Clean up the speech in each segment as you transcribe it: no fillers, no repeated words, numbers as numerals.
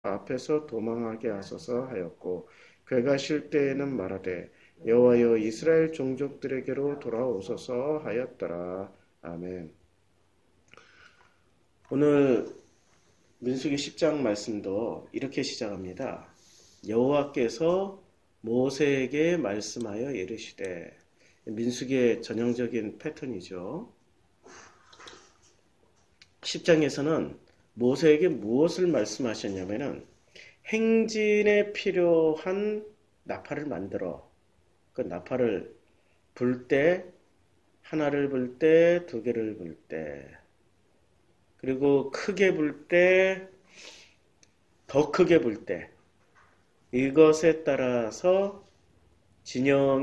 앞에서 도망하게 하소서 하였고 괴가실 때에는 말하되 여호와여 이스라엘 종족들에게로 돌아오소서 하였더라. 아멘. 오늘 민수기 10장 말씀도 이렇게 시작합니다. 여호와께서 모세에게 말씀하여 이르시되, 민수기의 전형적인 패턴이죠. 10장에서는 모세에게 무엇을 말씀하셨냐면은 행진에 필요한 나팔을 만들어, 그 나팔을 불 때, 하나를 불 때, 두 개를 불 때, 그리고 크게 불 때, 더 크게 불 때, 이것에 따라서 드디어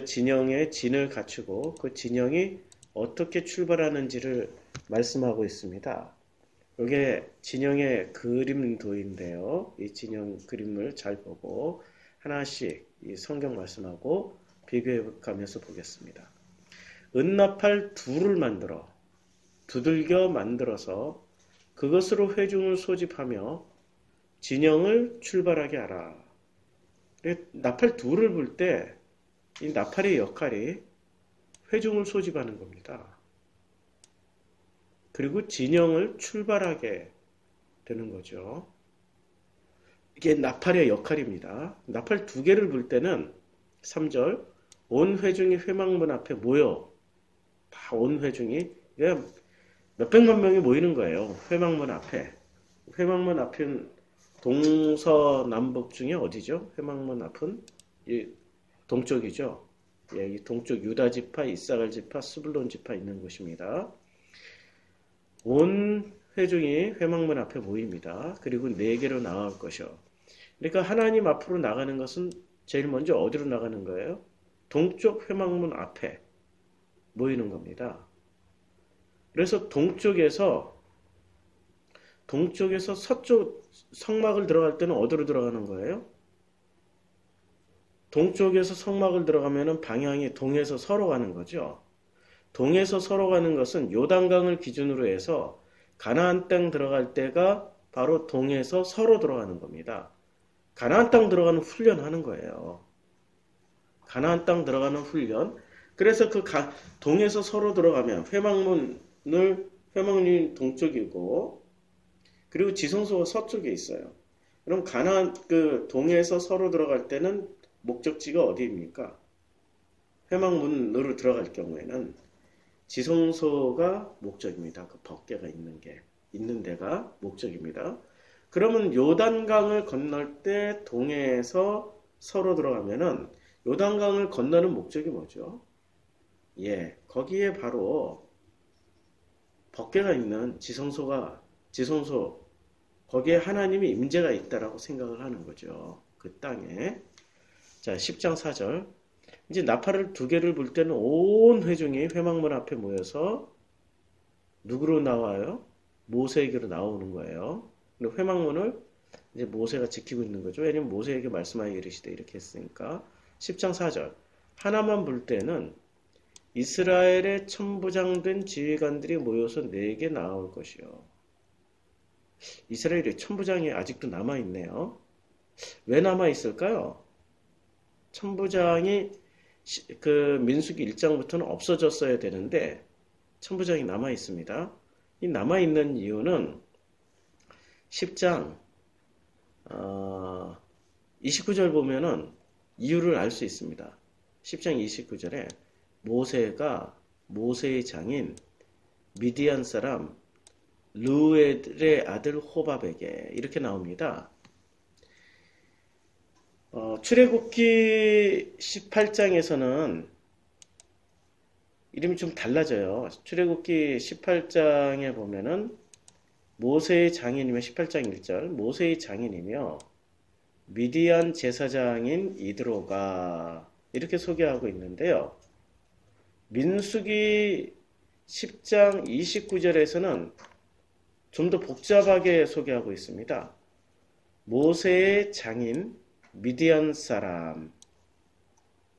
진영의 진을 갖추고 그 진영이 어떻게 출발하는지를 말씀하고 있습니다. 이게 진영의 그림도인데요. 이 진영 그림을 잘 보고 하나씩 이 성경 말씀하고 비교해 가면서 보겠습니다. 은나팔 둘을 두들겨 만들어서 그것으로 회중을 소집하며 진영을 출발하게 하라. 나팔 둘을 불 때 이 나팔의 역할이 회중을 소집하는 겁니다. 그리고 진영을 출발하게 되는 거죠. 이게 나팔의 역할입니다. 나팔 두 개를 불 때는 3절 온 회중이 회막문 앞에 모여, 다 온 회중이 몇백만 명이 모이는 거예요. 회막문 앞에. 회막문 앞은 동서남북 중에 어디죠? 회막문 앞은 이 동쪽이죠. 예, 이 동쪽 유다 지파, 이사갈 지파, 스불론 지파 있는 곳입니다. 온 회중이 회막문 앞에 모입니다. 그리고 4개로 나갈 것이요. 그러니까 하나님 앞으로 나가는 것은 제일 먼저 어디로 나가는 거예요? 동쪽 회막문 앞에 모이는 겁니다. 그래서 동쪽에서 서쪽 성막을 들어갈 때는 어디로 들어가는 거예요? 동쪽에서 성막을 들어가면은 방향이 동에서 서로 가는 거죠. 동에서 서로 가는 것은 요단강을 기준으로 해서 가나안 땅 들어갈 때가 바로 동에서 서로 들어가는 겁니다. 가나안 땅 들어가는 훈련 하는 거예요. 가나안 땅 들어가는 훈련. 그래서 동에서 서로 들어가면 회막문이 동쪽이고, 그리고 지성소가 서쪽에 있어요. 그럼 동에서 서로 들어갈 때는 목적지가 어디입니까? 회막문으로 들어갈 경우에는 지성소가 목적입니다. 그 법궤가 있는 데가 목적입니다. 그러면 요단강을 건널 때 동해에서 서로 들어가면은 요단강을 건너는 목적이 뭐죠? 예, 거기에 바로 법궤가 있는 지성소, 거기에 하나님의 임재가 있다라고 생각을 하는 거죠. 그 땅에. 자, 10장 4절. 이제 나팔을 2개를 불 때는 온 회중이 회막문 앞에 모여서 누구로 나와요? 모세에게로 나오는 거예요. 근데 회막문을 이제 모세가 지키고 있는 거죠. 왜냐면 모세에게 말씀하여 이르시되 이렇게 했으니까. 10장 4절. 하나만 불 때는 이스라엘의 천부장된 지휘관들이 모여서 내게 나올 것이요. 이스라엘의 천부장이 아직도 남아있네요. 왜 남아있을까요? 천부장이 민수기 1장부터는 없어졌어야 되는데 천부장이 남아있습니다. 이 남아있는 이유는 10장 29절 보면은 이유를 알 수 있습니다. 10장 29절에 모세의 장인 미디안 사람 르우엘의 아들 호밥에게 이렇게 나옵니다. 출애굽기 18장에서는 이름이 좀 달라져요. 출애굽기 18장에 보면은 모세의 장인이며 18장 1절 모세의 장인이며 미디안 제사장인 이드로가 이렇게 소개하고 있는데요. 민수기 10장 29절에서는 좀 더 복잡하게 소개하고 있습니다. 모세의 장인 미디안 사람,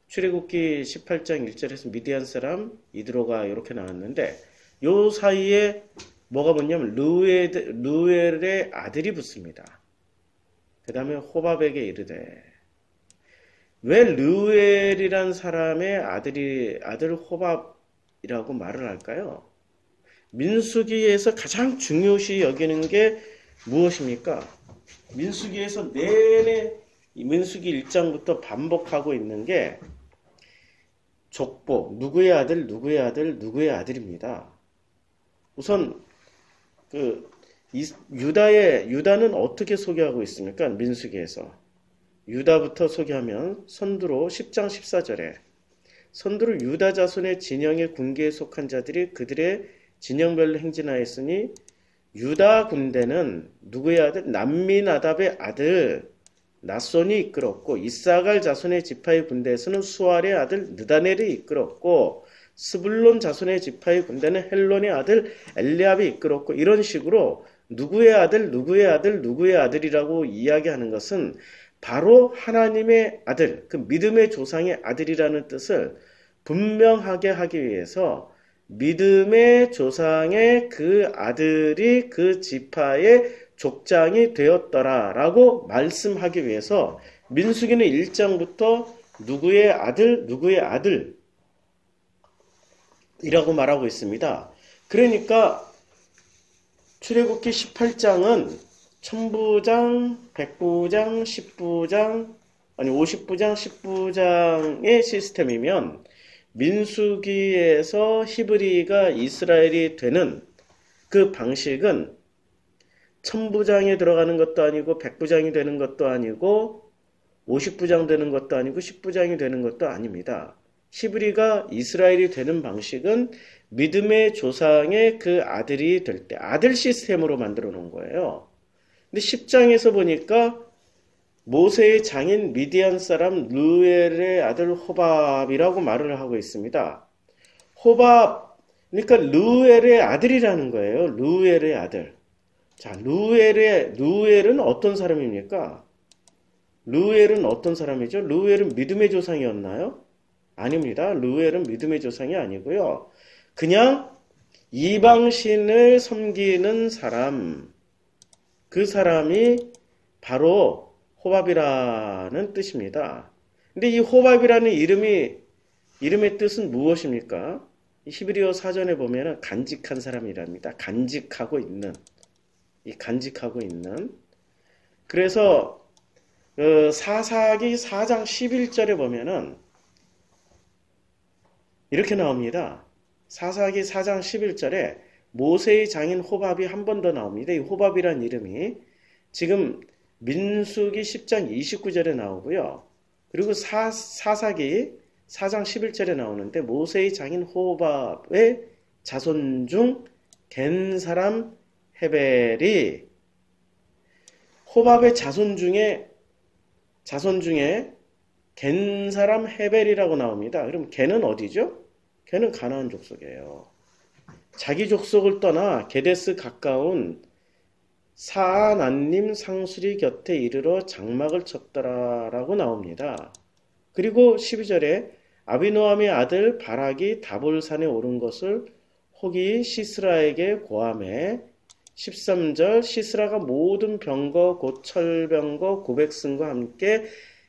출애굽기 18장 1절에서 미디안 사람 이드로가 이렇게 나왔는데 요 사이에 뭐가 붙냐면 르우엘의 아들이 붙습니다. 그 다음에 호밥에게 이르되. 왜 르우엘이란 사람의 아들 호밥이라고 말을 할까요? 민수기에서 가장 중요시 여기는 게 무엇입니까? 민수기에서 내내 민수기 1장부터 반복하고 있는 게 족보, 누구의 아들, 누구의 아들, 누구의 아들입니다. 우선 유다는 어떻게 소개하고 있습니까? 민수기에서 유다부터 소개하면 선두로 10장 14절에 선두로 유다 자손의 진영의 군계에 속한 자들이 그들의 진영별로 행진하였으니 유다 군대는 누구의 아들? 남미나답의 아들 낫손이 이끌었고 이사갈 자손의 지파의 군대에서는 수알의 아들 느다넬이 이끌었고 스불론 자손의 지파의 군대는 헬론의 아들 엘리압이 이끌었고 이런 식으로 누구의 아들, 누구의 아들, 누구의 아들이라고 이야기하는 것은 바로 하나님의 아들, 그 믿음의 조상의 아들이라는 뜻을 분명하게 하기 위해서 믿음의 조상의 그 아들이 그 지파의 족장이 되었더라라고 말씀하기 위해서 민수기는 1장부터 누구의 아들, 누구의 아들이라고 말하고 있습니다. 그러니까 출애굽기 18장은 천부장, 백부장, 10부장, 아니 50부장, 10부장의 시스템이면 민수기에서 히브리가 이스라엘이 되는 그 방식은 천부장에 들어가는 것도 아니고 백부장이 되는 것도 아니고 50부장 되는 것도 아니고 10부장이 되는 것도 아닙니다. 히브리가 이스라엘이 되는 방식은 믿음의 조상의 그 아들이 될 때 아들 시스템으로 만들어 놓은 거예요. 근데 10장에서 보니까 모세의 장인 미디안 사람 르우엘의 아들 호밥이라고 말을 하고 있습니다. 호밥, 그러니까 르우엘의 아들이라는 거예요. 르우엘의 아들. 자, 르우엘은 어떤 사람입니까? 르우엘은 어떤 사람이죠? 르우엘은 믿음의 조상이었나요? 아닙니다. 르우엘은 믿음의 조상이 아니고요. 그냥 이방신을 섬기는 사람, 그 사람이 바로 호밥이라는 뜻입니다. 근데 이 호밥이라는 이름의 뜻은 무엇입니까? 히브리어 사전에 보면 간직한 사람이랍니다. 간직하고 있는. 그래서 사사기 4장 11절에 보면은 이렇게 나옵니다. 사사기 4장 11절에 모세의 장인 호밥이 한 번 더 나옵니다. 이 호밥이라는 이름이 지금 민수기 10장 29절에 나오고요. 그리고 사사기 4장 11절에 나오는데 모세의 장인 호밥의 자손 중 겐 사람 헤벨이 호밥의 자손 중에 겐 사람 헤벨이라고 나옵니다. 그럼 겐은 어디죠? 겐은 가나안 족속이에요. 자기 족속을 떠나 게데스 가까운 사아난님 상수리 곁에 이르러 장막을 쳤더라라고 나옵니다. 그리고 12절에 아비노함의 아들 바락이 다볼산에 오른 것을 혹이 시스라에게 고하매 13절 시스라가 모든 병거 곧 철병거 고백승과 함께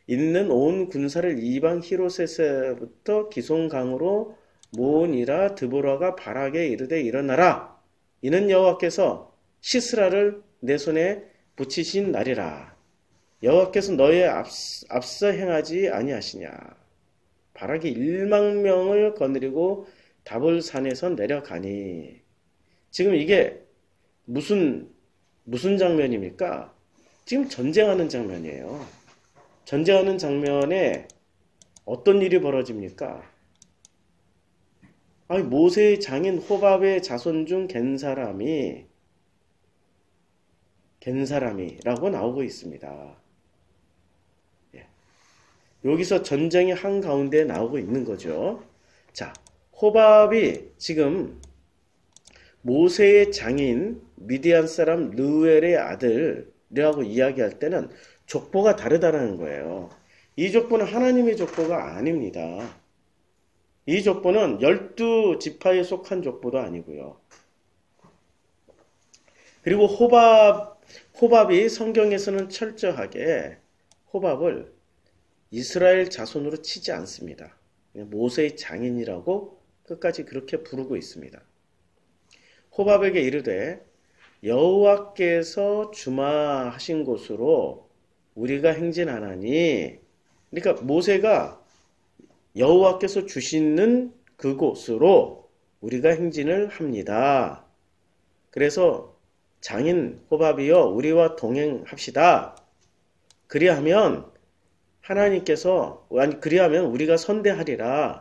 있는 온 군사를 이방 히로세세부터 기송강으로 모으니라. 드보라가 바락에 이르되 일어나라. 이는 여호와께서 시스라를 내 손에 붙이신 날이라. 여호와께서 너의 앞서 행하지 아니하시냐. 바락이 1만 명을 거느리고 다볼산에서 내려가니. 지금 이게 무슨 장면입니까? 지금 전쟁하는 장면이에요. 전쟁하는 장면에 어떤 일이 벌어집니까? 아니, 모세의 장인 호밥의 자손 중 겐 사람이라고 나오고 있습니다. 예. 여기서 전쟁의 한가운데 나오고 있는 거죠. 자, 호밥이 지금 모세의 장인 미디안 사람 르우엘의 아들이라고 이야기할 때는 족보가 다르다는 거예요. 이 족보는 하나님의 족보가 아닙니다. 이 족보는 12지파에 속한 족보도 아니고요. 그리고 호밥이 성경에서는 철저하게 호밥을 이스라엘 자손으로 치지 않습니다. 모세의 장인이라고 끝까지 그렇게 부르고 있습니다. 호밥에게 이르되 여호와께서 주마하신 곳으로 우리가 행진하나니, 그러니까 모세가 여호와께서 주시는 그곳으로 우리가 행진을 합니다. 그래서 장인 호밥이여 우리와 동행합시다. 그리하면 하나님께서, 아니 그리하면 우리가 선대하리라.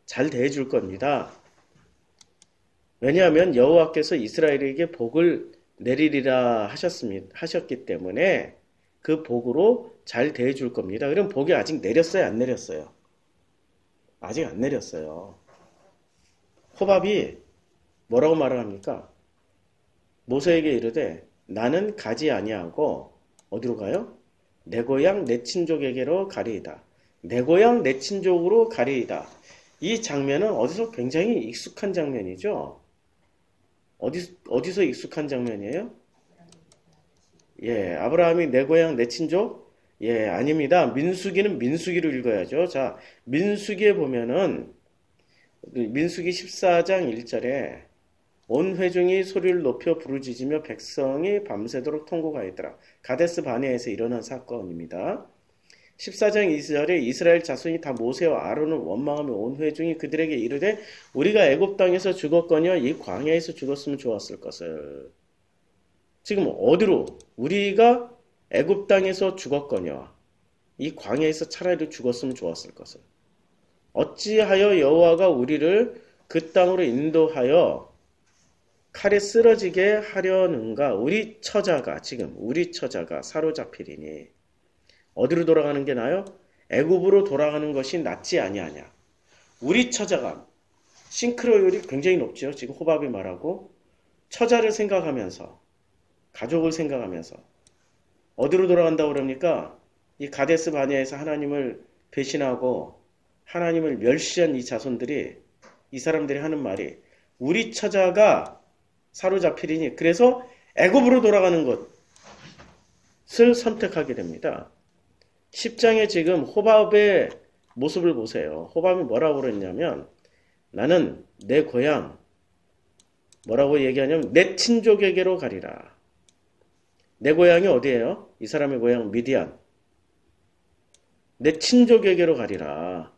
잘 대해줄 겁니다. 왜냐하면 여호와께서 이스라엘에게 복을 내리리라 하셨기 때문에 그 복으로 잘 대해줄 겁니다. 그럼 복이 아직 내렸어요? 안 내렸어요? 아직 안 내렸어요. 호밥이 뭐라고 말을 합니까? 모세에게 이르되 나는 가지 아니하고 어디로 가요? 내 고향 내 친족에게로 가리이다. 내 고향 내 친족으로 가리이다. 이 장면은 어디서 굉장히 익숙한 장면이죠. 어디서 익숙한 장면이에요? 예, 아브라함이 내 고향 내 친족? 예, 아닙니다. 민수기는 민수기로 읽어야죠. 자, 민수기에 보면은 민수기 14장 1절에 온 회중이 소리를 높여 부르짖으며 백성이 밤새도록 통곡하였더라. 가데스 바네아에서 일어난 사건입니다. 14장 2절에 이스라엘 자손이 다 모세와 아론을 원망하며 온 회중이 그들에게 이르되 우리가 애굽 땅에서 죽었거니와 이 광야에서 죽었으면 좋았을 것을. 지금 어디로? 우리가 애굽 땅에서 죽었거니와 이 광야에서 차라리 죽었으면 좋았을 것을. 어찌하여 여호와가 우리를 그 땅으로 인도하여 칼에 쓰러지게 하려는가? 우리 처자가 사로잡히리니. 어디로 돌아가는 게 나아요? 애굽으로 돌아가는 것이 낫지 아니하냐. 우리 처자가, 싱크로율이 굉장히 높죠. 지금 호밥이 말하고 처자를 생각하면서, 가족을 생각하면서 어디로 돌아간다고 그럽니까? 이 가데스 바네아에서 하나님을 배신하고 하나님을 멸시한 이 자손들이, 이 사람들이 하는 말이 우리 처자가 사로잡히리니. 그래서 애굽으로 돌아가는 것을 선택하게 됩니다. 10장에 지금 호밥의 모습을 보세요. 호밥이 뭐라고 그랬냐면 나는 내 고향, 뭐라고 얘기하냐면 내 친족에게로 가리라. 내 고향이 어디예요? 이 사람의 고향 미디안. 내 친족에게로 가리라.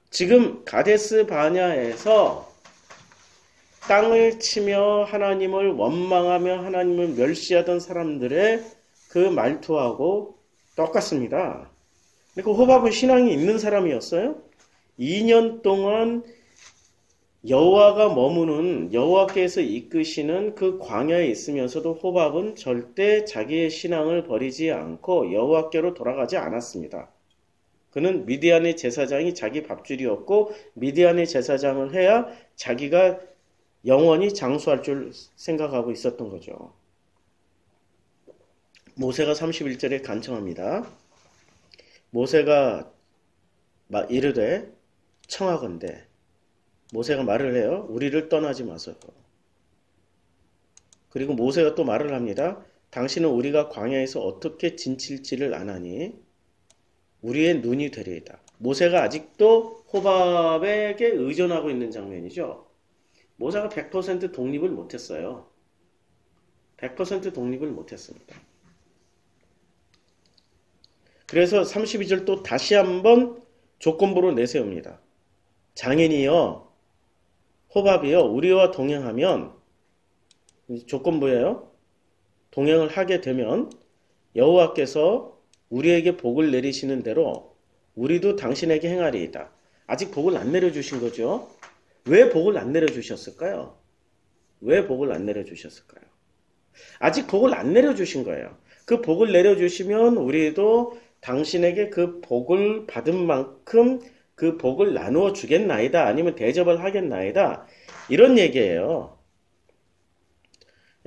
지금 가데스 바냐에서 땅을 치며 하나님을 원망하며 하나님을 멸시하던 사람들의 그 말투하고 똑같습니다. 그 호밥은 신앙이 있는 사람이었어요. 2년 동안 여호와가 머무는, 여호와께서 이끄시는 그 광야에 있으면서도 호밥은 절대 자기의 신앙을 버리지 않고 여호와께로 돌아가지 않았습니다. 그는 미디안의 제사장이 자기 밥줄이었고 미디안의 제사장을 해야 자기가 영원히 장수할 줄 생각하고 있었던 거죠. 모세가 31절에 간청합니다. 모세가 이르되 청하건대. 모세가 말을 해요. 우리를 떠나지 마소서. 그리고 모세가 또 말을 합니다. 당신은 우리가 광야에서 어떻게 진칠지를 아나니 우리의 눈이 되리이다. 모세가 아직도 호밥에게 의존하고 있는 장면이죠. 모세가 100% 독립을 못했어요. 100% 독립을 못했습니다. 그래서 32절 또 다시 한번 조건부로 내세웁니다. 장인이여, 호밥이여, 우리와 동행하면, 조건부예요. 동행을 하게 되면 여호와께서 우리에게 복을 내리시는 대로 우리도 당신에게 행하리이다. 아직 복을 안 내려주신 거죠. 왜 복을 안 내려주셨을까요? 왜 복을 안 내려주셨을까요? 아직 복을 안 내려주신 거예요. 그 복을 내려주시면 우리도 당신에게 그 복을 받은 만큼 그 복을 나누어 주겠나이다. 아니면 대접을 하겠나이다. 이런 얘기예요.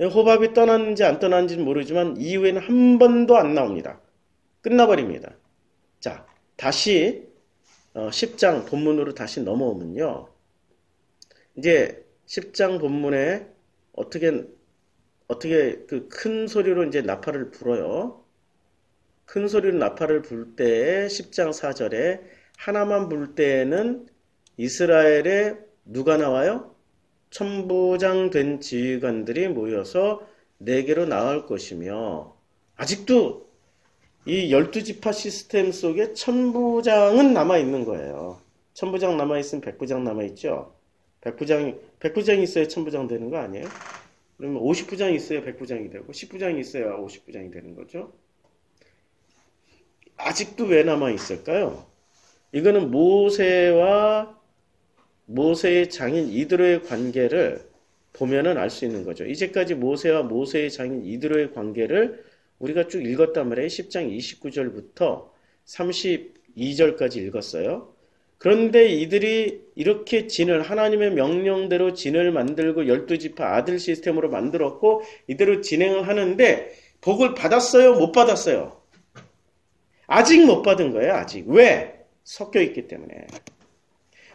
호밥이 떠났는지 안 떠났는지는 모르지만 이후에는 한 번도 안 나옵니다. 끝나버립니다. 자, 다시 10장 본문으로 다시 넘어오면요. 이제 10장 본문에 어떻게 어떻게 그 큰 소리로 이제 나팔을 불어요. 큰 소리로 나팔을 불 때에 10장 4절에 하나만 불 때에는 이스라엘에 누가 나와요? 천부장 된 지휘관들이 모여서 내게로 나올 것이며 아직도 이 12지파 시스템 속에 천부장은 남아있는 거예요. 천부장 남아있으면 백부장 남아있죠. 백부장이 있어야 천부장 되는 거 아니에요? 그러면 50부장이 있어야 백부장이 되고 10부장이 있어야 50부장이 되는 거죠. 아직도 왜 남아있을까요? 이거는 모세의 장인 이드로의 관계를 보면은 알 수 있는 거죠. 이제까지 모세와 모세의 장인 이드로의 관계를 우리가 쭉 읽었단 말이에요. 10장 29절부터 32절까지 읽었어요. 그런데 이들이 이렇게 하나님의 명령대로 진을 만들고 12지파 아들 시스템으로 만들었고 이대로 진행을 하는데 복을 받았어요? 못 받았어요? 아직 못 받은 거예요. 아직. 왜? 섞여 있기 때문에.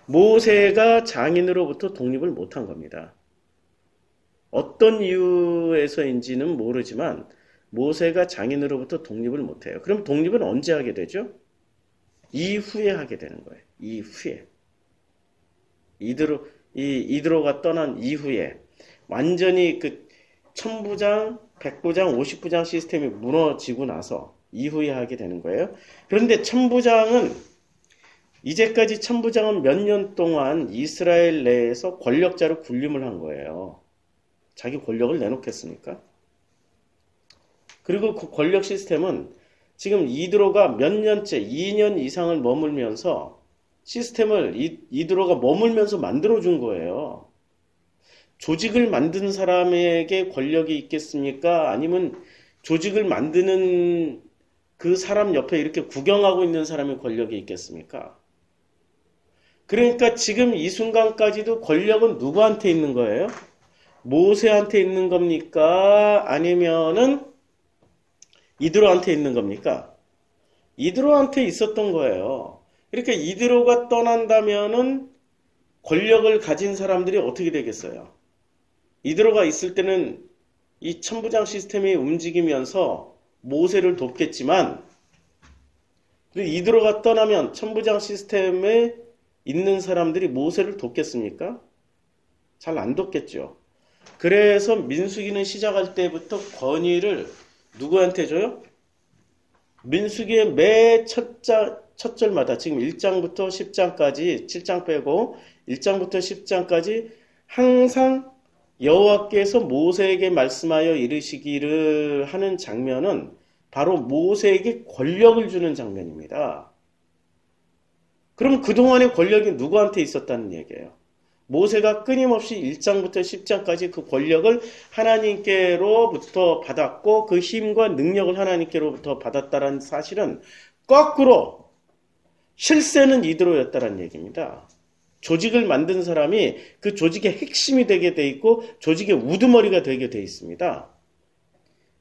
모세가 장인으로부터 독립을 못한 겁니다. 어떤 이유에서인지는 모르지만 모세가 장인으로부터 독립을 못해요. 그럼 독립은 언제 하게 되죠? 이후에 하게 되는 거예요. 이후에. 이드로가 떠난 이후에 완전히 그 천부장, 백부장, 50부장 시스템이 무너지고 나서 이후에 하게 되는 거예요. 그런데 이제까지 천부장은 몇 년 동안 이스라엘 내에서 권력자로 군림을 한 거예요. 자기 권력을 내놓겠습니까? 그리고 그 권력 시스템은 지금 이드로가 몇 년째, 2년 이상을 머물면서 시스템을 이드로가 머물면서 만들어준 거예요. 조직을 만든 사람에게 권력이 있겠습니까? 아니면 조직을 만드는 그 사람 옆에 이렇게 구경하고 있는 사람의 권력이 있겠습니까? 그러니까 지금 이 순간까지도 권력은 누구한테 있는 거예요? 모세한테 있는 겁니까? 아니면은 이드로한테 있는 겁니까? 이드로한테 있었던 거예요. 그러니까 이드로가 떠난다면은 권력을 가진 사람들이 어떻게 되겠어요? 이드로가 있을 때는 이 천부장 시스템이 움직이면서 모세를 돕겠지만 이드로가 떠나면 천부장 시스템에 있는 사람들이 모세를 돕겠습니까? 잘 안 돕겠죠. 그래서 민수기는 시작할 때부터 권위를 누구한테 줘요? 민수기의 매 첫 절마다 지금 1장부터 10장까지 7장 빼고 1장부터 10장까지 항상 여호와께서 모세에게 말씀하여 이르시기를 하는 장면은 바로 모세에게 권력을 주는 장면입니다. 그럼 그동안의 권력이 누구한테 있었다는 얘기예요? 모세가 끊임없이 1장부터 10장까지 그 권력을 하나님께로부터 받았고 그 힘과 능력을 하나님께로부터 받았다는 사실은 거꾸로 실세는 이드로였다는 얘기입니다. 조직을 만든 사람이 그 조직의 핵심이 되게 돼 있고 조직의 우두머리가 되게 돼 있습니다.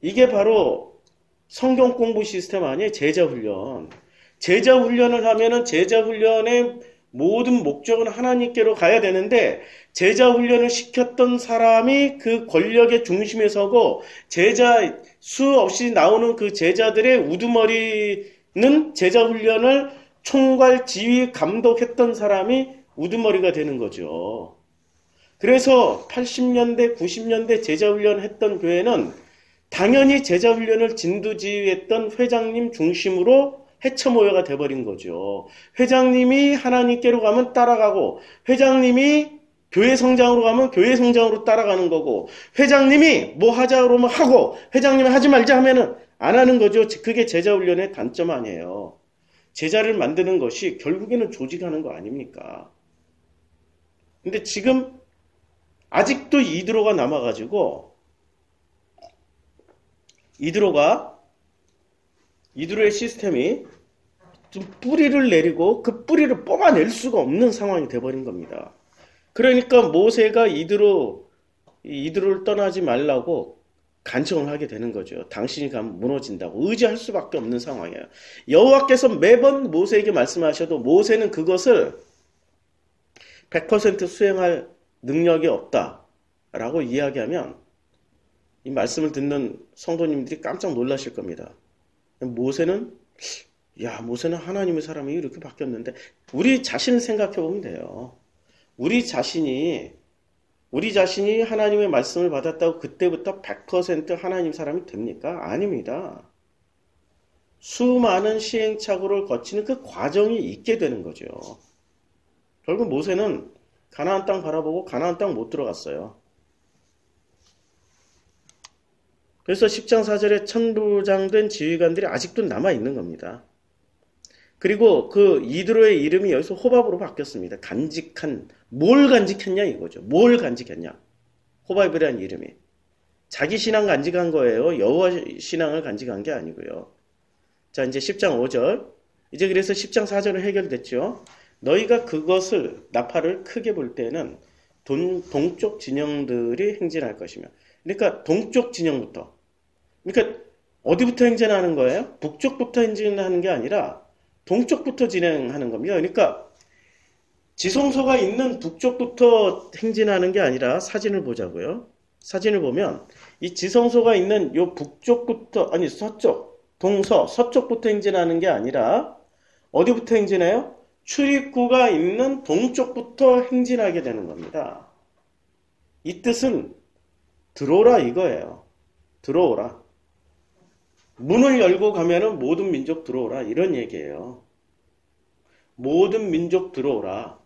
이게 바로 성경 공부 시스템 아니에요? 제자훈련. 제자훈련을 하면은 제자훈련의 모든 목적은 하나님께로 가야 되는데 제자훈련을 시켰던 사람이 그 권력의 중심에 서고 제자 수 없이 나오는 그 제자들의 우두머리는 제자훈련을 총괄 지휘 감독했던 사람이 우두머리가 되는 거죠. 그래서 80년대 90년대 제자훈련 했던 교회는 당연히 제자훈련을 진두지휘했던 회장님 중심으로 해처모여가 돼버린 거죠. 회장님이 하나님께로 가면 따라가고 회장님이 교회 성장으로 가면 교회 성장으로 따라가는 거고 회장님이 뭐 하자 그러면 하고 회장님이 하지 말자 하면은 안 하는 거죠. 그게 제자훈련의 단점 아니에요. 제자를 만드는 것이 결국에는 조직하는 거 아닙니까? 근데 지금 아직도 이드로가 남아가지고 이드로의 시스템이 좀 뿌리를 내리고 그 뿌리를 뽑아낼 수가 없는 상황이 돼버린 겁니다. 그러니까 모세가 이드로를 떠나지 말라고 간청을 하게 되는 거죠. 당신이 가면 무너진다고 의지할 수밖에 없는 상황이에요. 여호와께서 매번 모세에게 말씀하셔도 모세는 그것을 100% 수행할 능력이 없다라고 이야기하면 이 말씀을 듣는 성도님들이 깜짝 놀라실 겁니다. 모세는 모세는 하나님의 사람이 이렇게 바뀌었는데 우리 자신을 생각해 보면 돼요. 우리 자신이 하나님의 말씀을 받았다고 그때부터 100% 하나님 사람이 됩니까? 아닙니다. 수많은 시행착오를 거치는 그 과정이 있게 되는 거죠. 결국 모세는 가나안 땅 바라보고 가나안 땅 못 들어갔어요. 그래서 10장 4절에 천부장된 지휘관들이 아직도 남아있는 겁니다. 그리고 그 이드로의 이름이 여기서 호밥으로 바뀌었습니다. 간직한, 뭘 간직했냐 이거죠. 뭘 간직했냐. 호밥이라는 이름이. 자기 신앙 간직한 거예요. 여호와 신앙을 간직한 게 아니고요. 자, 이제 10장 5절. 이제 그래서 10장 4절은 해결됐죠. 너희가 그것을, 나팔을 크게 볼 때는 동쪽 진영들이 행진할 것이며. 그러니까 동쪽 진영부터. 그러니까 어디부터 행진하는 거예요? 북쪽부터 행진하는 게 아니라 동쪽부터 진행하는 겁니다. 그러니까 지성소가 있는 북쪽부터 행진하는 게 아니라 사진을 보자고요. 사진을 보면 이 지성소가 있는 요 북쪽부터 아니 서쪽, 동서, 서쪽부터 행진하는 게 아니라 어디부터 행진해요? 출입구가 있는 동쪽부터 행진하게 되는 겁니다. 이 뜻은 들어오라 이거예요. 들어오라. 문을 열고 가면은 모든 민족 들어오라 이런 얘기예요. 모든 민족 들어오라.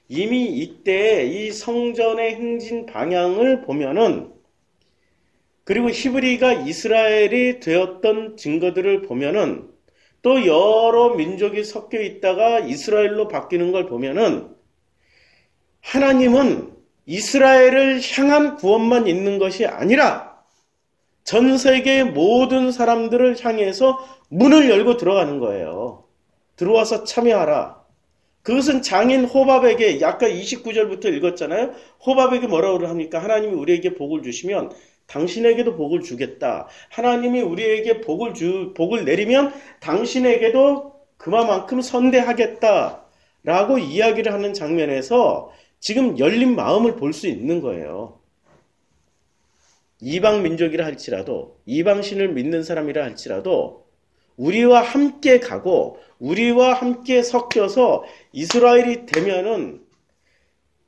이미 이때 이 성전의 행진 방향을 보면은 그리고 히브리가 이스라엘이 되었던 증거들을 보면은 또 여러 민족이 섞여 있다가 이스라엘로 바뀌는 걸 보면은 하나님은 이스라엘을 향한 구원만 있는 것이 아니라 전 세계의 모든 사람들을 향해서 문을 열고 들어가는 거예요. 들어와서 참여하라. 그것은 장인 호밥에게 아까 29절부터 읽었잖아요. 호밥에게 뭐라고 합니까? 하나님이 우리에게 복을 주시면 당신에게도 복을 주겠다. 하나님이 우리에게 복을 내리면 당신에게도 그만큼 선대하겠다. 라고 이야기를 하는 장면에서 지금 열린 마음을 볼 수 있는 거예요. 이방 민족이라 할지라도 이방신을 믿는 사람이라 할지라도 우리와 함께 가고 우리와 함께 섞여서 이스라엘이 되면은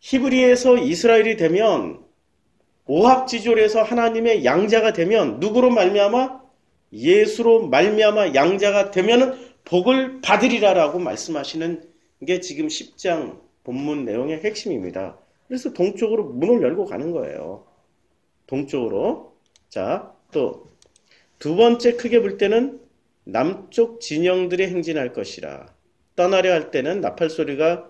히브리에서 이스라엘이 되면 오합지졸에서 하나님의 양자가 되면 누구로 말미암아? 예수로 말미암아 양자가 되면은 복을 받으리라라고 말씀하시는 게 지금 10장 본문 내용의 핵심입니다. 그래서 동쪽으로 문을 열고 가는 거예요. 동쪽으로. 자, 또 두 번째 크게 볼 때는 남쪽 진영들이 행진할 것이라. 떠나려 할 때는 나팔 소리를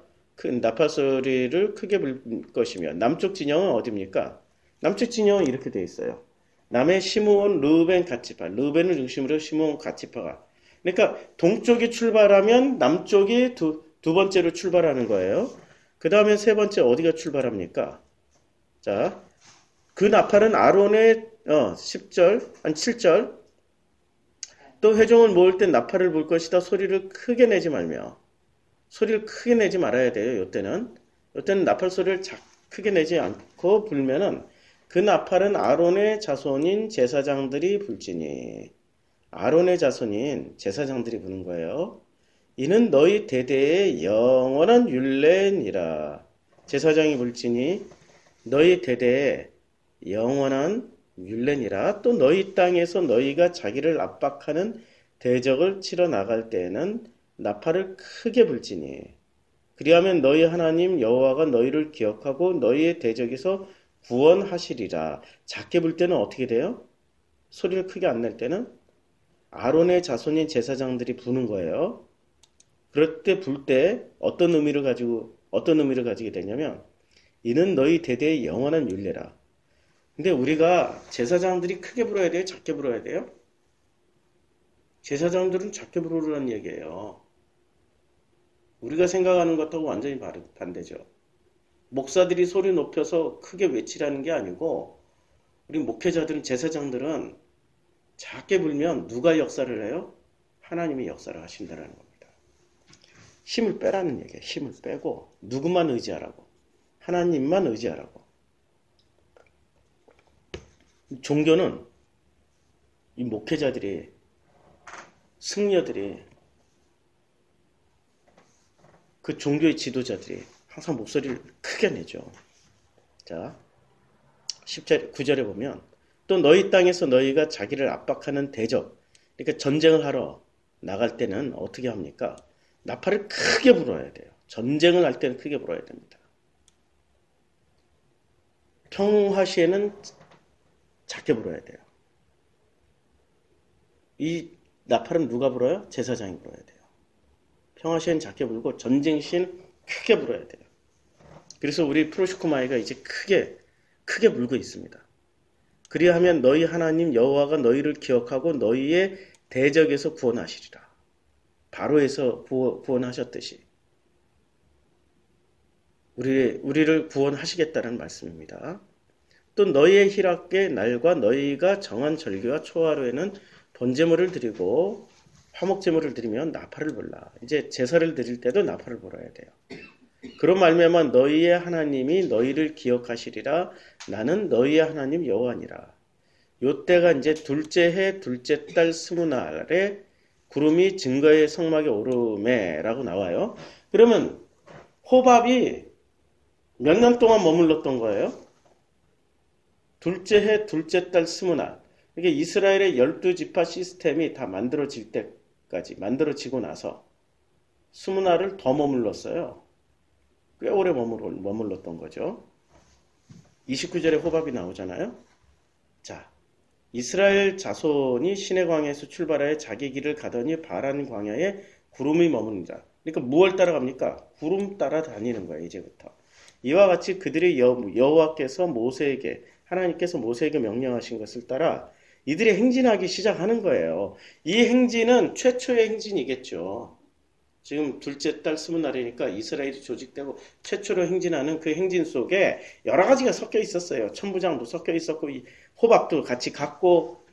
크게 불 것이며 남쪽 진영은 어디입니까? 남쪽 진영은 이렇게 되어 있어요. 남의 시므온, 르우벤, 갓지파. 르우벤을 중심으로 시므온, 갓지파가. 그러니까 동쪽이 출발하면 남쪽이 두 번째로 출발하는 거예요. 그 다음에 세 번째 어디가 출발합니까? 자, 그 나팔은 아론의 10절, 아니 7절. 또 회종을 모을 땐 나팔을 불 것이다. 소리를 크게 내지 말며. 소리를 크게 내지 말아야 돼요. 이때는 나팔 소리를 크게 내지 않고 불면은 그 나팔은 아론의 자손인 제사장들이 불지니. 아론의 자손인 제사장들이 부는 거예요. 이는 너희 대대의 영원한 율례니라. 제사장이 불지니 너희 대대의 영원한 율례니라. 또 너희 땅에서 너희가 자기를 압박하는 대적을 치러 나갈 때에는 나팔을 크게 불지니. 그리하면 너희 하나님 여호와가 너희를 기억하고 너희의 대적에서 구원하시리라. 작게 불 때는 어떻게 돼요? 소리를 크게 안 낼 때는 아론의 자손인 제사장들이 부는 거예요. 그럴 때 불 때 어떤 의미를 가지게 되냐면 이는 너희 대대의 영원한 율례라. 근데 우리가 제사장들이 크게 불어야 돼요? 작게 불어야 돼요? 제사장들은 작게 부르라는 얘기예요. 우리가 생각하는 것하고 완전히 반대죠. 목사들이 소리 높여서 크게 외치라는 게 아니고 우리 목회자들은 제사장들은 작게 불면 누가 역사를 해요? 하나님이 역사를 하신다는 겁니다. 힘을 빼라는 얘기예요. 힘을 빼고 누구만 의지하라고. 하나님만 의지하라고. 종교는 이 목회자들이, 승려들이, 그 종교의 지도자들이 항상 목소리를 크게 내죠. 자, 10절, 9절에 보면 또 너희 땅에서 너희가 자기를 압박하는 대적, 그러니까 전쟁을 하러 나갈 때는 어떻게 합니까? 나팔을 크게 불어야 돼요. 전쟁을 할 때는 크게 불어야 됩니다. 평화 시에는 작게 불어야 돼요. 이 나팔은 누가 불어요? 제사장이 불어야 돼요. 평화 시에는 작게 불고 전쟁 시에는 크게 불어야 돼요. 그래서 우리 프로시코마이가 이제 크게 불고 있습니다. 그리하면 너희 하나님 여호와가 너희를 기억하고 너희의 대적에서 구원하시리라. 바로에서 구원하셨듯이 우리를 구원하시겠다는 말씀입니다. 또 너희의 희락의 날과 너희가 정한 절기와 초하루에는 번제물을 드리고 화목제물을 드리면 나팔을 불라. 이제 제사를 드릴 때도 나팔을 불어야 돼요. 그런 말미암아 너희의 하나님이 너희를 기억하시리라. 나는 너희의 하나님 여호와니라. 요때가 이제 둘째 해 둘째 달 스무 날에 구름이 증거의 성막에 오르매라고 나와요. 그러면 호밥이 몇 년 동안 머물렀던 거예요? 둘째 해 둘째 달 스무 날. 이게 이스라엘의 12지파 시스템이 다 만들어질 때까지, 만들어지고 나서 20날을 더 머물렀어요. 꽤 오래 머물렀던 거죠. 29절에 호밥이 나오잖아요. 자, 이스라엘 자손이 시내광야에서 출발하여 자기 길을 가더니 바란 광야에 구름이 머무른다. 그러니까 무엇을 따라갑니까? 구름 따라 다니는 거예요. 이제부터. 이와 같이 그들의 여호와께서 모세에게, 하나님께서 모세에게 명령하신 것을 따라 이들이 행진하기 시작하는 거예요. 이 행진은 최초의 행진이겠죠. 지금 둘째 달 스무 날이니까 이스라엘이 조직되고 최초로 행진하는 그 행진 속에 여러 가지가 섞여 있었어요. 천부장도 섞여 있었고 호박도 같이 갔고,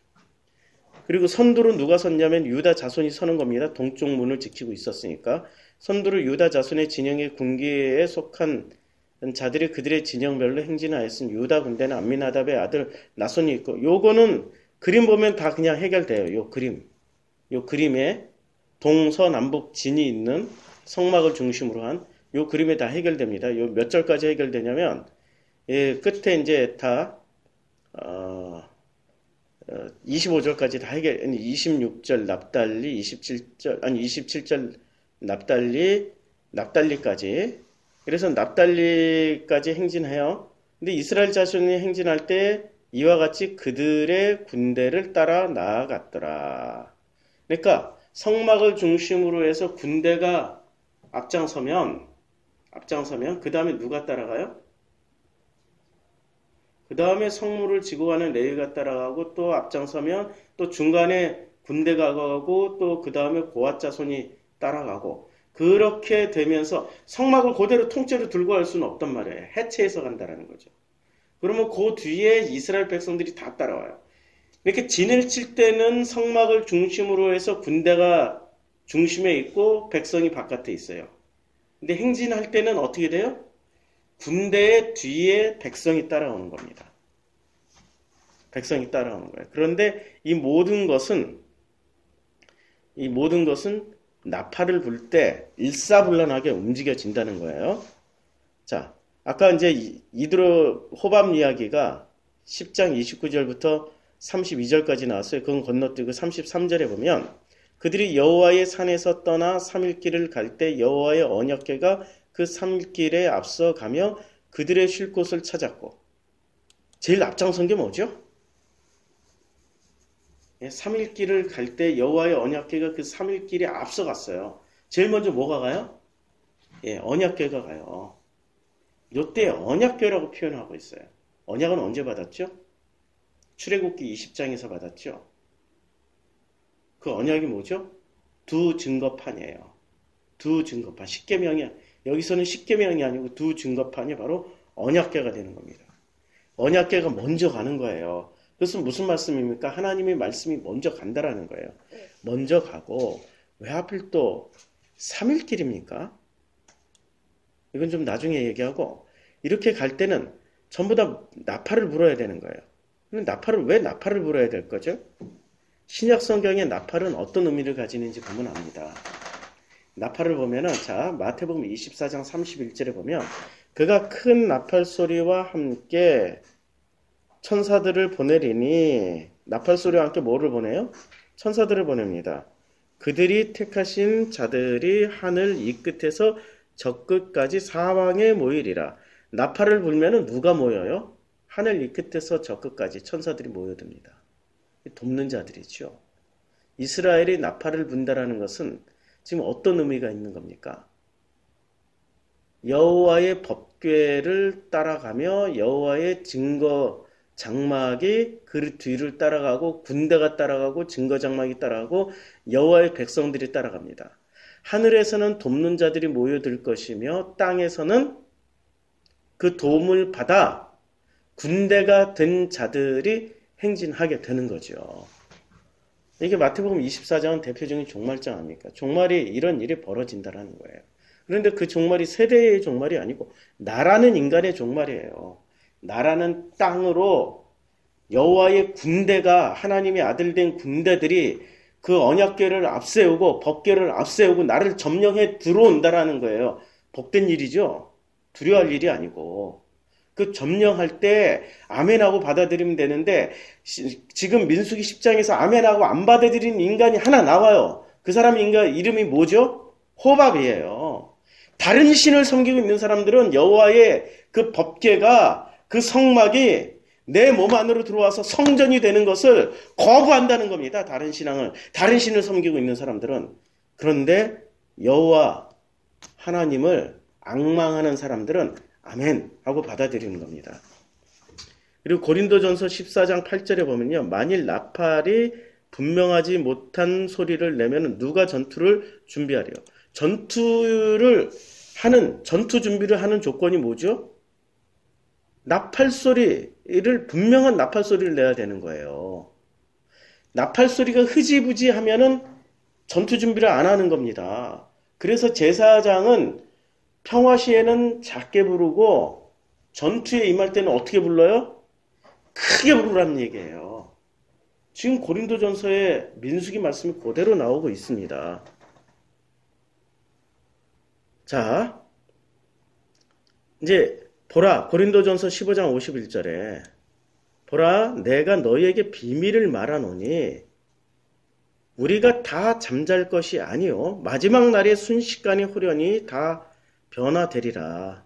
그리고 선두로 누가 섰냐면 유다 자손이 서는 겁니다. 동쪽 문을 지키고 있었으니까. 선두로 유다 자손의 진영의 군기에 속한 자들이 그들의 진영별로 행진하였으니 유다 군대는 암미나답의 아들 나손이 있고, 요거는 그림 보면 다 그냥 해결돼요. 요 그림에 동서남북 진이 있는 성막을 중심으로 한 요 그림에 다 해결됩니다. 요 몇 절까지 해결되냐면, 끝에 이제 다 25절까지 다 26절 납달리, 27절 납달리까지. 그래서 납달리까지 행진해요. 근데 이스라엘 자손이 행진할 때 이와 같이 그들의 군대를 따라 나아갔더라. 그러니까 성막을 중심으로 해서 군대가 앞장서면 그 다음에 누가 따라가요? 그 다음에 성물을 지고 가는 레위가 따라가고, 또 앞장서면 또 중간에 군대가 가고, 또 그 다음에 고앗 자손이 따라가고, 그렇게 되면서 성막을 그대로 통째로 들고 갈 수는 없단 말이에요. 해체해서 간다라는 거죠. 그러면 그 뒤에 이스라엘 백성들이 다 따라와요. 이렇게 진을 칠 때는 성막을 중심으로 해서 군대가 중심에 있고 백성이 바깥에 있어요. 근데 행진할 때는 어떻게 돼요? 군대의 뒤에 백성이 따라오는 겁니다. 백성이 따라오는 거예요. 그런데 이 모든 것은 나팔을 불 때 일사불란하게 움직여진다는 거예요. 자, 아까 이제 이드로 호밤 이야기가 10장 29절부터 32절까지 나왔어요. 그건 건너뛰고 33절에 보면 그들이 여호와의 산에서 떠나 3일길을 갈 때 여호와의 언약궤가 그 3일길에 앞서 가며 그들의 쉴 곳을 찾았고, 제일 앞장선 게 뭐죠? 3일길을 갈 때 여호와의 언약궤가 그 3일길에 앞서 갔어요. 제일 먼저 뭐가 가요? 언약궤가 가요. 이때 언약궤라고 표현하고 있어요. 언약은 언제 받았죠? 출애굽기 20장에서 받았죠. 그 언약이 뭐죠? 두 증거판이에요. 두 증거판. 십계명이, 여기서는 십계명이 아니고 두 증거판이 바로 언약궤가 되는 겁니다. 언약궤가 먼저 가는 거예요. 그것은 무슨 말씀입니까? 하나님의 말씀이 먼저 간다라는 거예요. 먼저 가고, 왜 하필 또 3일길입니까? 이건 좀 나중에 얘기하고, 이렇게 갈 때는 전부 다 나팔을 불어야 되는 거예요. 근데 왜 나팔을 불어야 될 거죠? 신약 성경의 나팔은 어떤 의미를 가지는지 보면 압니다. 나팔을 보면은, 자, 마태복음 24장 31절에 보면, 그가 큰 나팔 소리와 함께 천사들을 보내리니, 나팔 소리와 함께 뭐를 보내요? 천사들을 보냅니다. 그들이 택하신 자들이 하늘 이 끝에서 저 끝까지 사방에 모이리라. 나팔을 불면은 누가 모여요? 하늘 이 끝에서 저 끝까지 천사들이 모여듭니다. 돕는 자들이죠. 이스라엘이 나팔을 분다라는 것은 지금 어떤 의미가 있는 겁니까? 여호와의 법궤를 따라가며 여호와의 증거 장막이 그 뒤를 따라가고 군대가 따라가고 증거 장막이 따라가고 여호와의 백성들이 따라갑니다. 하늘에서는 돕는 자들이 모여들 것이며 땅에서는 그 도움을 받아 군대가 된 자들이 행진하게 되는 거죠. 이게 마태복음 24장은 대표적인 종말장 아닙니까? 종말이 이런 일이 벌어진다라는 거예요. 그런데 그 종말이 세대의 종말이 아니고 나라는 인간의 종말이에요. 나라는 땅으로 여호와의 군대가 하나님의 아들 된 군대들이 그 언약궤를 앞세우고 법궤를 앞세우고 나를 점령해 들어온다라는 거예요. 복된 일이죠. 두려워할 일이 아니고. 그 점령할 때 아멘하고 받아들이면 되는데 지금 민수기 10장에서 아멘하고 안 받아들이는 인간이 하나 나와요. 그 사람 인간 이름이 뭐죠? 호밥이에요. 다른 신을 섬기고 있는 사람들은 여호와의 그 법궤가 그 성막이 내 몸 안으로 들어와서 성전이 되는 것을 거부한다는 겁니다. 다른 신앙을, 다른 신을 섬기고 있는 사람들은. 그런데 여호와 하나님을 앙망하는 사람들은 아멘 하고 받아들이는 겁니다. 그리고 고린도전서 14장 8절에 보면요. 만일 나팔이 분명하지 못한 소리를 내면 누가 전투를 준비하리요. 전투 준비를 하는 조건이 뭐죠? 나팔 소리를, 분명한 나팔 소리를 내야 되는 거예요. 나팔 소리가 흐지부지 하면은 전투 준비를 안 하는 겁니다. 그래서 제사장은 평화 시에는 작게 부르고 전투에 임할 때는 어떻게 불러요? 크게 부르라는 얘기예요. 지금 고린도전서에 민수기 말씀이 그대로 나오고 있습니다. 자, 이제 보라, 고린도전서 15장 51절에 보라, 내가 너희에게 비밀을 말하노니 우리가 다 잠잘 것이 아니요 마지막 날에 순식간에 후련히 다 변화되리라.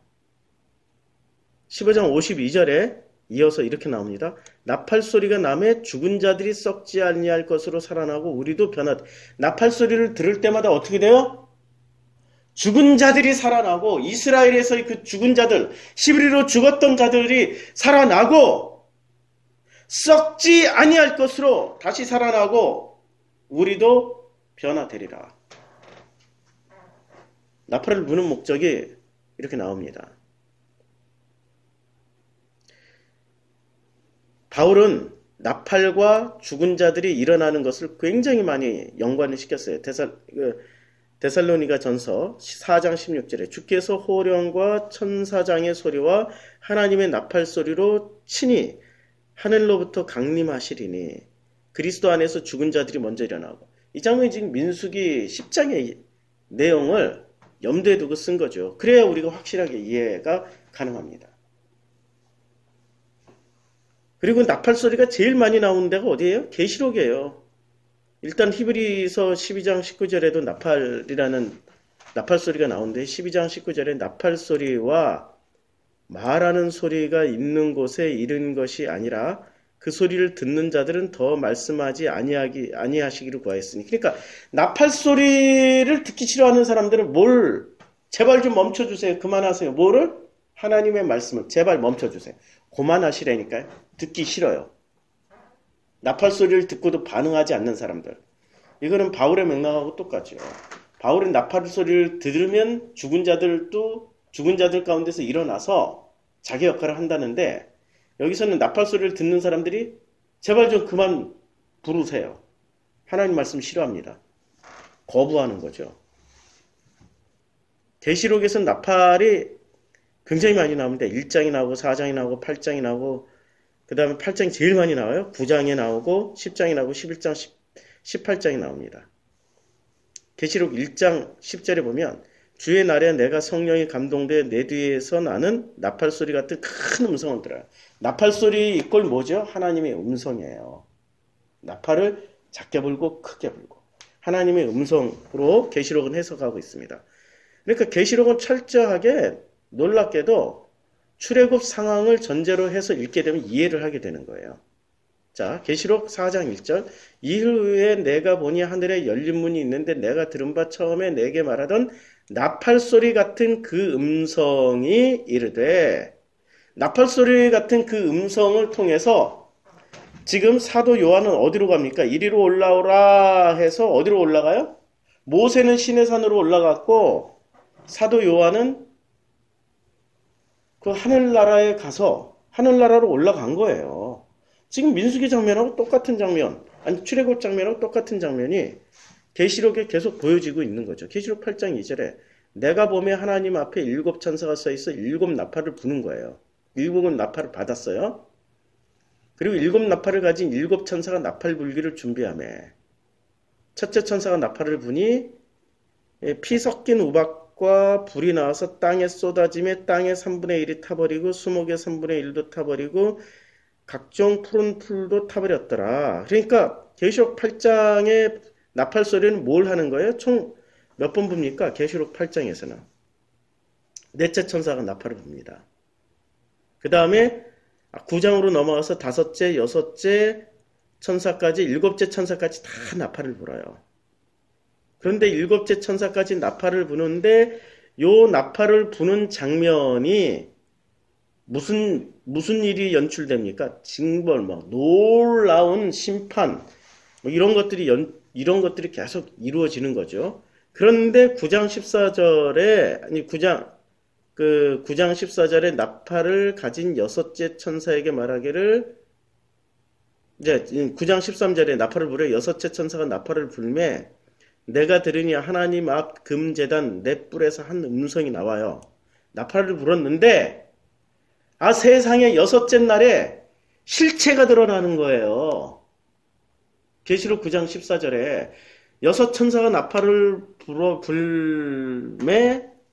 15장 52절에 이어서 이렇게 나옵니다. 나팔 소리가 나매 죽은 자들이 썩지 아니할 것으로 살아나고 우리도 나팔 소리를 들을 때마다 어떻게 돼요? 죽은 자들이 살아나고 이스라엘에서의 그 죽은 자들, 히브리로 죽었던 자들이 살아나고 썩지 아니할 것으로 다시 살아나고 우리도 변화되리라. 나팔을 부는 목적이 이렇게 나옵니다. 바울은 나팔과 죽은 자들이 일어나는 것을 굉장히 많이 연관을 시켰어요. 데살로니가 전서 4장 16절에 주께서 호령과 천사장의 소리와 하나님의 나팔 소리로 친히 하늘로부터 강림하시리니 그리스도 안에서 죽은 자들이 먼저 일어나고, 이 장면이 지금 민수기 10장의 내용을 염두에 두고 쓴 거죠. 그래야 우리가 확실하게 이해가 가능합니다. 그리고 나팔 소리가 제일 많이 나오는 데가 어디예요? 계시록이에요. 일단 히브리서 12장 19절에도 나팔 소리가 나오는데 12장 19절에 나팔 소리와 말하는 소리가 있는 곳에 이른 것이 아니라 그 소리를 듣는 자들은 더 말씀하지 아니하시기를 구하였으니. 그러니까 나팔 소리를 듣기 싫어하는 사람들은 제발 좀 멈춰주세요. 그만하세요. 뭐를? 하나님의 말씀을 제발 멈춰주세요. 그만하시라니까요. 듣기 싫어요. 나팔 소리를 듣고도 반응하지 않는 사람들. 이거는 바울의 맥락하고 똑같죠. 바울은 나팔 소리를 들으면 죽은 자들 가운데서 일어나서 자기 역할을 한다는데, 여기서는 나팔 소리를 듣는 사람들이 제발 좀 그만 부르세요. 하나님 말씀 싫어합니다. 거부하는 거죠. 계시록에서는 나팔이 굉장히 많이 나오는데 1장이 나오고 4장이 나오고 8장이 나오고, 그 다음에 8장이 제일 많이 나와요. 9장에 나오고 10장이 나오고 11장, 18장이 나옵니다. 계시록 1장 10절에 보면 주의 날에 내가 성령이 감동되어 내 뒤에서 나는 나팔소리 같은 큰 음성을 들어요. 나팔소리 이꼴 뭐죠? 하나님의 음성이에요. 나팔을 작게 불고 크게 불고 하나님의 음성으로 계시록은 해석하고 있습니다. 그러니까 계시록은 철저하게 놀랍게도 출애굽 상황을 전제로 해서 읽게 되면 이해를 하게 되는 거예요. 자, 계시록 4장 1절 이흘 후에 내가 보니 하늘에 열린 문이 있는데 내가 들은 바 처음에 내게 말하던 나팔소리 같은 그 음성이 이르되 나팔소리 같은 그 음성을 통해서 지금 사도 요한은 어디로 갑니까? 이리로 올라오라 해서 어디로 올라가요? 모세는 시내산으로 올라갔고 사도 요한은 그 하늘나라에 가서 하늘나라로 올라간 거예요. 지금 민수기 장면하고 똑같은 장면, 아니 출애굽 장면하고 똑같은 장면이 계시록에 계속 보여지고 있는 거죠. 계시록 8장 2절에 내가 보매 하나님 앞에 7 천사가 서 있어 7 나팔을 부는 거예요. 7은 나팔을 받았어요. 그리고 7 나팔을 가진 7 천사가 나팔 불기를 준비하며 첫째 천사가 나팔을 부니 피 섞인 우박과 불이 나와서 땅에 쏟아지며 땅의 3분의 1이 타버리고 수목의 3분의 1도 타버리고 각종 푸른 풀도 타버렸더라. 그러니까 계시록 8장의 나팔 소리는 뭘 하는 거예요? 총 몇 번 붑니까? 계시록 8장에서는 넷째 천사가 나팔을 붑니다. 그 다음에 9장으로 넘어가서 5째, 6째 천사까지 7째 천사까지 다 나팔을 불어요. 그런데 7째 천사까지 나팔을 부는데 요 나팔을 부는 장면이 무슨 일이 연출됩니까? 징벌, 놀라운 심판, 이런 것들이 계속 이루어지는 거죠. 그런데 9장 14절에 나팔을 가진 6째 천사에게 말하기를, 이제 9장 13절에 나팔을 불어 6째 천사가 나팔을 불매 내가 들으니 하나님 앞 금제단 넷 뿔에서 한 음성이 나와요. 나팔을 불었는데 세상에 6째 날에 실체가 드러나는 거예요. 계시록 9장 14절에 6 천사가 나팔을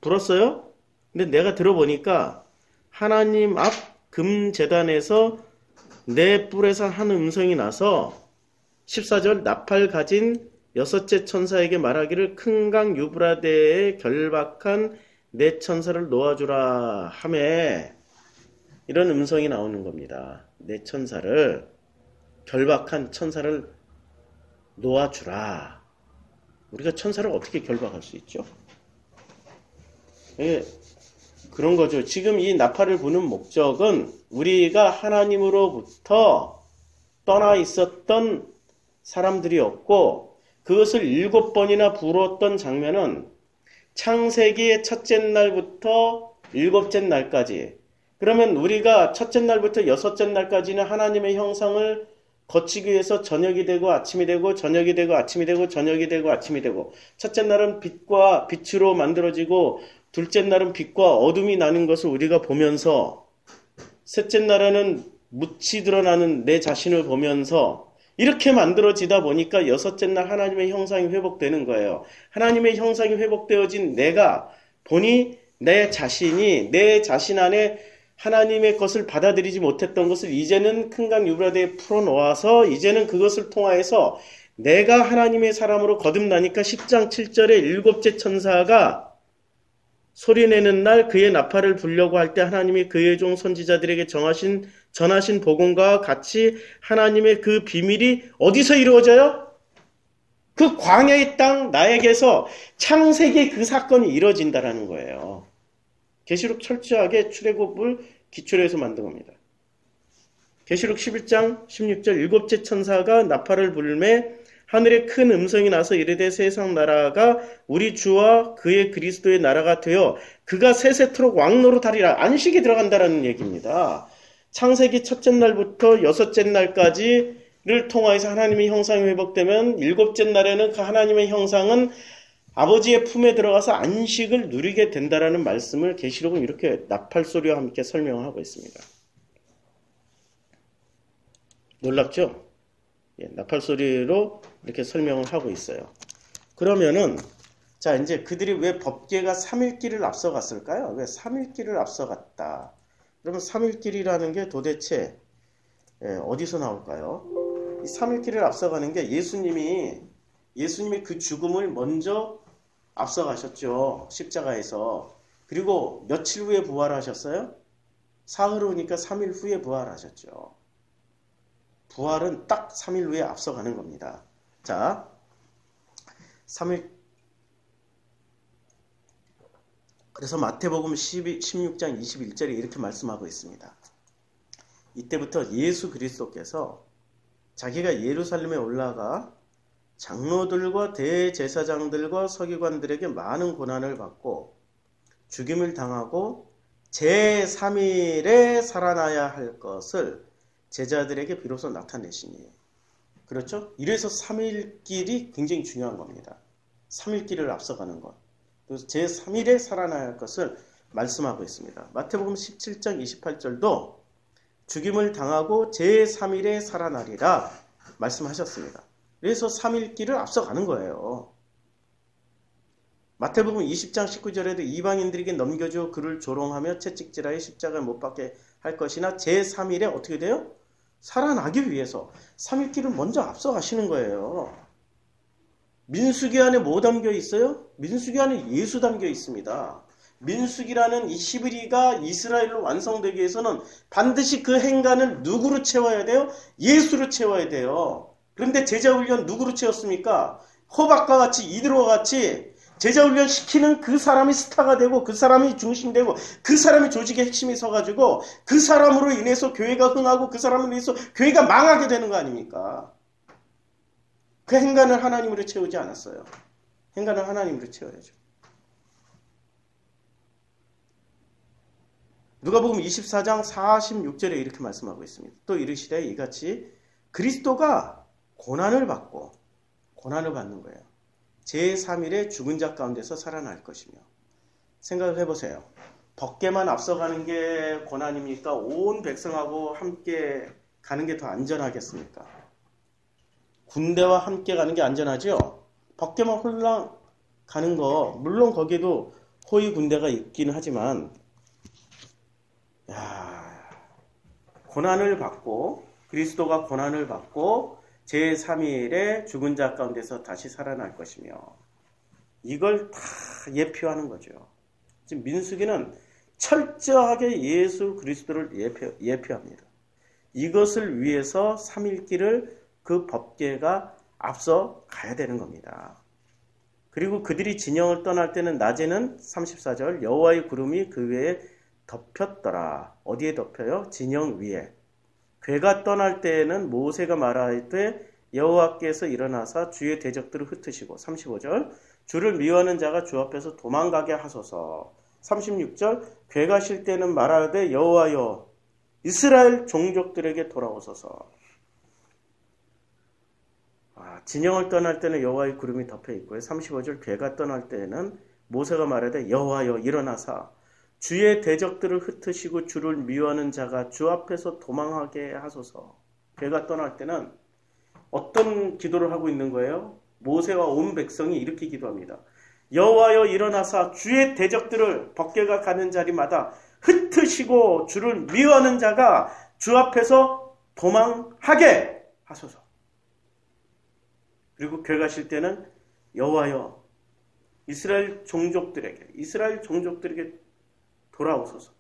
불었어요. 근데 내가 들어보니까 하나님 앞 금제단에서 내 뿔에서 한 음성이 나서 14절 나팔 가진 6째 천사에게 말하기를 큰 강 유브라데에 결박한 내 천사를 놓아주라 하매 이런 음성이 나오는 겁니다. 내 천사를 결박한 천사를 놓아주라. 우리가 천사를 어떻게 결박할 수 있죠? 그런 거죠. 지금 이 나팔을 부는 목적은 우리가 하나님으로부터 떠나 있었던 사람들이었고 그것을 7번이나 불었던 장면은 창세기의 첫째 날부터 7째 날까지, 그러면 우리가 첫째 날부터 6째 날까지는 하나님의 형상을 거치기 위해서 저녁이 되고 아침이 되고 저녁이 되고 아침이 되고 저녁이 되고 아침이 되고, 첫째 날은 빛과 빛으로 만들어지고 둘째 날은 빛과 어둠이 나는 것을 우리가 보면서, 셋째 날에는 묻히 드러나는 내 자신을 보면서 이렇게 만들어지다 보니까 6째 날 하나님의 형상이 회복되는 거예요. 하나님의 형상이 회복되어진 내가 보니 내 자신이 내 자신 안에 하나님의 것을 받아들이지 못했던 것을 이제는 큰 강 유브라데에 풀어놓아서 이제는 그것을 통하여서 내가 하나님의 사람으로 거듭나니까 10장 7절에 7째 천사가 소리내는 날 그의 나팔을 불려고 할 때 하나님이 그의 종 선지자들에게 전하신 복음과 같이 하나님의 그 비밀이 어디서 이루어져요? 그 광야의 땅 나에게서 창세기의 그 사건이 이루어진다라는 거예요. 계시록 철저하게 출애굽을 기초로 해서 만든 겁니다. 계시록 11장 16절 7째 천사가 나팔을 불매 하늘에 큰 음성이 나서 이르되 세상 나라가 우리 주와 그의 그리스도의 나라가 되어 그가 세세토록 왕노릇하리라. 안식에 들어간다라는 얘기입니다. 창세기 첫째 날부터 6째 날까지를 통하여서 하나님의 형상이 회복되면 7째 날에는 그 하나님의 형상은 아버지의 품에 들어가서 안식을 누리게 된다라는 말씀을 계시록은 이렇게 나팔 소리와 함께 설명하고 있습니다. 놀랍죠? 나팔 소리로 이렇게 설명을 하고 있어요. 그러면은 자, 이제 그들이 왜 법궤가 3일길을 앞서갔을까요? 왜 3일길을 앞서갔다? 그러면 3일길이라는 게 도대체 어디서 나올까요? 이 3일길을 앞서가는 게 예수님이 그 죽음을 먼저 앞서가셨죠. 십자가에서. 그리고 며칠 후에 부활하셨어요? 사흘 후니까 3일 후에 부활하셨죠. 부활은 딱 3일 후에 앞서가는 겁니다. 자, 3일. 그래서 마태복음 16장 21절에 이렇게 말씀하고 있습니다. 이때부터 예수 그리스도께서 자기가 예루살렘에 올라가 장로들과 대제사장들과 서기관들에게 많은 고난을 받고 죽임을 당하고 제3일에 살아나야 할 것을 제자들에게 비로소 나타내시니. 그렇죠? 이래서 3일길이 굉장히 중요한 겁니다. 3일길을 앞서가는 것. 그래서 제3일에 살아나야 할 것을 말씀하고 있습니다. 마태복음 17장 28절도 죽임을 당하고 제3일에 살아나리라 말씀하셨습니다. 그래서 3일길을 앞서가는 거예요. 마태복음 20장 19절에도 이방인들에게 넘겨주어 그를 조롱하며 채찍질하여 십자가에 못 박게 할 것이나 제3일에 어떻게 돼요? 살아나기 위해서 3일길을 먼저 앞서가시는 거예요. 민수기 안에 뭐 담겨 있어요? 민수기 안에 예수 담겨 있습니다. 민수기라는 이 히브리가 이스라엘로 완성되기 위해서는 반드시 그 행간을 누구로 채워야 돼요? 예수로 채워야 돼요. 그런데 제자훈련 누구로 채웠습니까? 호박과 같이 이드로와 같이 제자훈련 시키는 그 사람이 스타가 되고 그 사람이 중심되고 그 사람이 조직의 핵심이 서가지고 그 사람으로 인해서 교회가 흥하고 그 사람으로 인해서 교회가 망하게 되는 거 아닙니까? 그 행간을 하나님으로 채우지 않았어요. 행간을 하나님으로 채워야죠. 누가복음 24장 46절에 이렇게 말씀하고 있습니다. 또 이르시되 이같이 그리스도가 고난을 받는 거예요. 제3일에 죽은 자 가운데서 살아날 것이며. 생각을 해보세요. 법궤만 앞서가는 게 고난입니까? 온 백성하고 함께 가는 게 더 안전하겠습니까? 군대와 함께 가는 게 안전하죠? 법궤만 홀랑 가는 거, 물론 거기에도 호위 군대가 있긴 하지만 고난을 받고 그리스도가 고난을 받고 제3일에 죽은 자 가운데서 다시 살아날 것이며, 이걸 다 예표하는 거죠. 지금 민수기는 철저하게 예수 그리스도를 예표합니다. 이것을 위해서 3일길을 그 법궤가 앞서 가야 되는 겁니다. 그리고 그들이 진영을 떠날 때는 낮에는 34절 여호와의 구름이 그 위에 덮였더라. 어디에 덮여요? 진영 위에. 괴가 떠날 때에는 모세가 말할 때 여호와께서 일어나사 주의 대적들을 흩으시고. 35절 주를 미워하는 자가 주 앞에서 도망가게 하소서. 36절 괴가 쉴 때는 말하되 여호와여 이스라엘 종족들에게 돌아오소서. 진영을 떠날 때는 여호와의 구름이 덮여 있고요. 35절 괴가 떠날 때에는 모세가 말하되 여호와여 일어나사 주의 대적들을 흩으시고 주를 미워하는 자가 주 앞에서 도망하게 하소서. 괴가 떠날 때는 어떤 기도를 하고 있는 거예요? 모세와 온 백성이 이렇게 기도합니다. 여호와여 일어나사 주의 대적들을 법궤가 가는 자리마다 흩으시고 주를 미워하는 자가 주 앞에서 도망하게 하소서. 그리고 괴가 쉴 때는 여호와여 이스라엘 종족들에게 돌아오소서.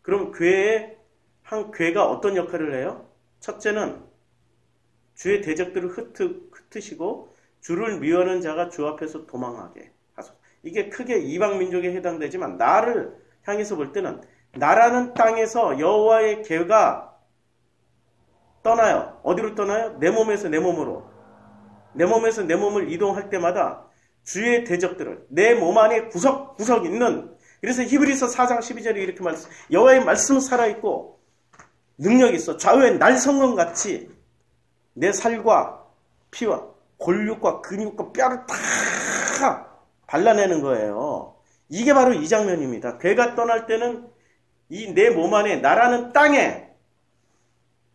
그럼 괴가 어떤 역할을 해요? 첫째는 주의 대적들을 흩으시고 주를 미워하는 자가 주 앞에서 도망하게 하소서. 이게 크게 이방 민족에 해당되지만 나를 향해서 볼 때는 나라는 땅에서 여호와의 괴가 떠나요. 어디로 떠나요? 내 몸에서 내 몸으로. 내 몸에서 내 몸을 이동할 때마다 주의 대적들을 내 몸 안에 구석구석 있는, 그래서 히브리서 4장 12절에 이렇게 말씀, 여호와의 말씀은 살아있고 능력이 있어 좌우에 날성건 같이 내 살과 피와 골육과 근육과 뼈를 다 발라내는 거예요. 이게 바로 이 장면입니다. 괴가 떠날 때는 이 내 몸 안에 나라는 땅에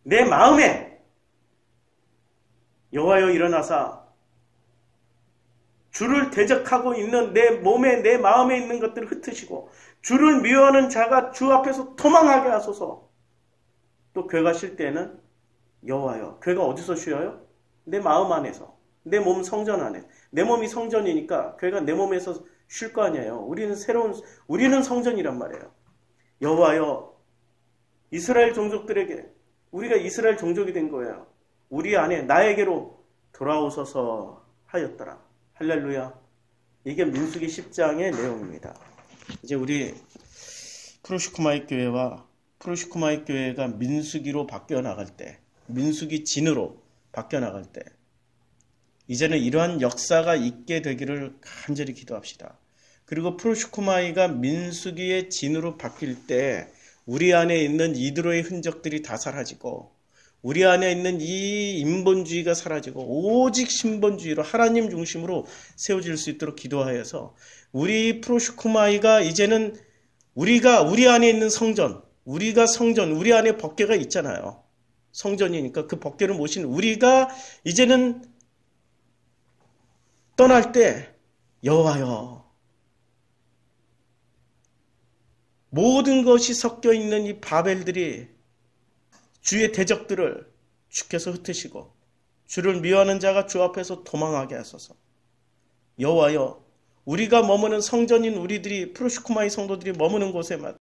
내 마음에 여호와여 일어나사 주를 대적하고 있는 내 몸에 내 마음에 있는 것들을 흩으시고 주를 미워하는 자가 주 앞에서 도망하게 하소서. 또 괴가 쉴 때는 여호와여, 괴가 어디서 쉬어요? 내 마음 안에서, 내 몸 성전 안에. 내 몸이 성전이니까 괴가 내 몸에서 쉴 거 아니에요. 우리는 성전이란 말이에요. 여호와여, 이스라엘 종족들에게, 우리가 이스라엘 종족이 된 거예요. 우리 안에 나에게로 돌아오소서 하였더라. 할렐루야. 이게 민수기 10장의 내용입니다. 이제 우리 프로시쿠마이 교회와 프로시쿠마이 교회가 민수기로 바뀌어 나갈 때, 민수기 진으로 바뀌어 나갈 때, 이제는 이러한 역사가 있게 되기를 간절히 기도합시다. 그리고 프로시쿠마이가 민수기의 진으로 바뀔 때 우리 안에 있는 이드로의 흔적들이 다 사라지고 우리 안에 있는 이 인본주의가 사라지고 오직 신본주의로 하나님 중심으로 세워질 수 있도록 기도하여서 우리 프로시쿠마이가 이제는 우리 안에 있는 성전, 우리 안에 법궤가 있잖아요. 성전이니까 그 법궤를 모신 우리가 이제는 떠날 때 여호와여, 모든 것이 섞여 있는 이 바벨들이 주의 대적들을 주께서 흩으시고 주를 미워하는 자가 주 앞에서 도망하게 하소서. 여호와여, 우리가 머무는 성전인 우리들이 프로시쿠마이 성도들이 머무는